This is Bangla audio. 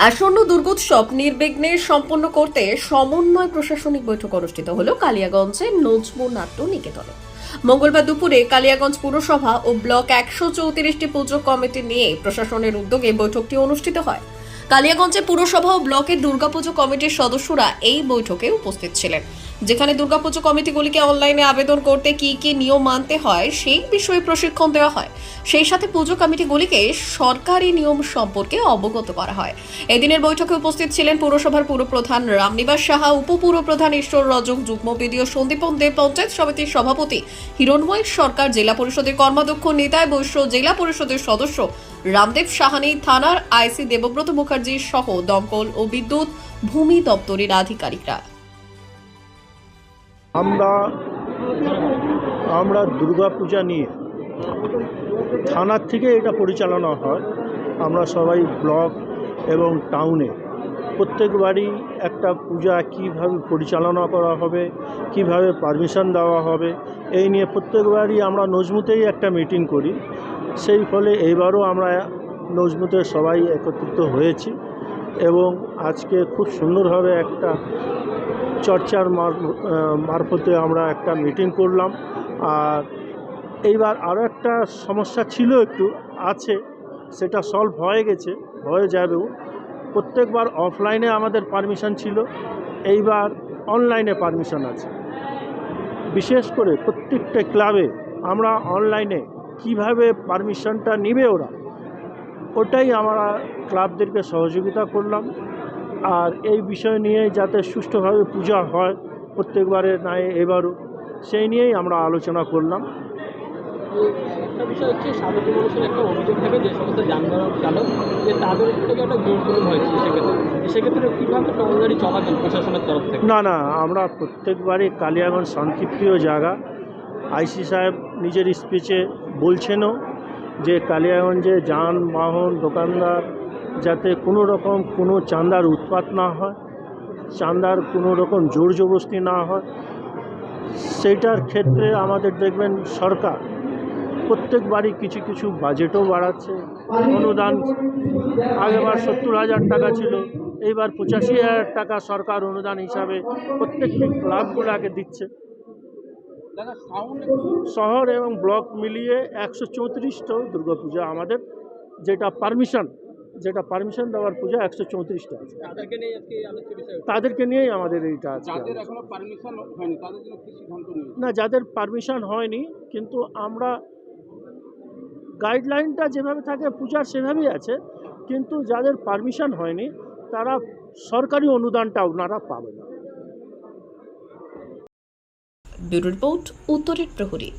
আসন্ন দুর্গোৎসব নির্বিঘ্নে সম্পন্ন করতে সমন্বয় প্রশাসনিক বৈঠক অনুষ্ঠিত হলো কালিয়াগঞ্জের নজমু নাট্য নিকেতনে। মঙ্গলবার দুপুরে কালিয়াগঞ্জ পুরসভা ও ব্লক 134টি পুজো কমিটি নিয়ে প্রশাসনের উদ্যোগে বৈঠকটি অনুষ্ঠিত হয়। কালিয়াগঞ্জে পুরসভা ও ব্লকের দুর্গাপুজো কমিটির সদস্যরা এই বৈঠকে উপস্থিত ছিলেন, যেখানে দুর্গাপুজো কমিটিগুলিকে অনলাইনে আবেদন করতে কি কি নিয়ম মানতে হয় সেই বিষয়ে প্রশিক্ষণ দেওয়া হয়। সেই সাথে পুজো কমিটিগুলিকে সরকারি নিয়ম সম্পর্কে অবগত করা হয়। এদিনের বৈঠকে উপস্থিত ছিলেন পুরসভার পুরপ্রধান রামনিবাস সাহা, উপপুরপ্রধান ঈশ্বর রজক, যুগ্ম বিডিও সন্দীপন দেব, পঞ্চায়েত সমিতির সভাপতি হিরণময় সরকার, জেলা পরিষদের কর্মাধ্যক্ষ নিতাই বৈশ্য, জেলা পরিষদের সদস্য রামদেব সাহানি, থানার আইসি দেবব্রত মুখার্জি সহ দমকল ও বিদ্যুৎ ভূমি দপ্তরের আধিকারিকরা। আমরা দুর্গাপূজা নিয়ে থানার থেকে এটা পরিচালনা হয়। আমরা সবাই ব্লক এবং টাউনে প্রত্যেকবারই একটা পূজা কিভাবে পরিচালনা করা হবে, কিভাবে পারমিশন দেওয়া হবে, এই নিয়ে প্রত্যেকবারই আমরা নজমুতেই একটা মিটিং করি। সেই ফলে এইবারও আমরা নজমুতে সবাই একত্রিত হয়েছি এবং আজকে খুব সুন্দরভাবে একটা চর্চার মারফতে আমরা একটা মিটিং করলাম। আর এইবার আরও একটা সমস্যা ছিল, একটু আছে, সেটা সলভ হয়ে গেছে, হয়ে যাবেও। প্রত্যেকবার অফলাইনে আমাদের পারমিশন ছিল, এইবার অনলাইনে পারমিশন আছে। বিশেষ করে প্রত্যেকটা ক্লাবে আমরা অনলাইনে কিভাবে পারমিশনটা নেবে ওটাই আমরা ক্লাবদেরকে সহযোগিতা করলাম। আর এই বিষয় নিয়ে যাতে সুষ্ঠুভাবে পূজা হয় প্রত্যেকবারে নয় এবারও, সেই নিয়েই আমরা আলোচনা করলাম। একটা বিষয় হচ্ছে সাধারণ মানুষের একটা অভিযোগ থাকে যে সমস্ত যানবাহন চালক যে তাদের থেকে একটা জোর জুলুম হয়েছে, সেক্ষেত্রে কীভাবে টহলদারি চলাচল প্রশাসনের তরফ থেকে? না, আমরা প্রত্যেকবারই কালিয়াগঞ্জ শান্তিপ্রিয় জায়গা। আইসি সাহেব নিজের স্পিচে বলছেনও যে কালিয়াগঞ্জে যানবাহন দোকানদার যাতে কোনো রকম কোনো চাঁদার উৎপাত না হয়, চাঁদার কোনো রকম জোর জবরদস্তি না হয়, সেইটার ক্ষেত্রে আমাদের দেখবেন সরকার প্রত্যেকবারই কিছু কিছু বাজেটও বাড়াচ্ছে। অনুদান আগেবার 70,000 টাকা ছিল, এইবার 85,000 টাকা সরকার অনুদান হিসাবে প্রত্যেকটি ক্লাবগুলোকে দিচ্ছে। শহর এবং ব্লক মিলিয়ে 134টা দুর্গাপূজা আমাদের, যেটা পারমিশন দেওয়ার পূজা 134টা আছে। তাদেরকে নিয়েই আমাদের এইটা আছে। না, যাদের পারমিশন হয়নি, কিন্তু আমরা গাইডলাইনটা যেভাবে থাকে পূজার সেভাবেই আছে, কিন্তু যাদের পারমিশন হয়নি তারা সরকারি অনুদানটা ওনারা পাবে না। ব্যুরো রিপোর্ট, উত্তরের প্রহরী।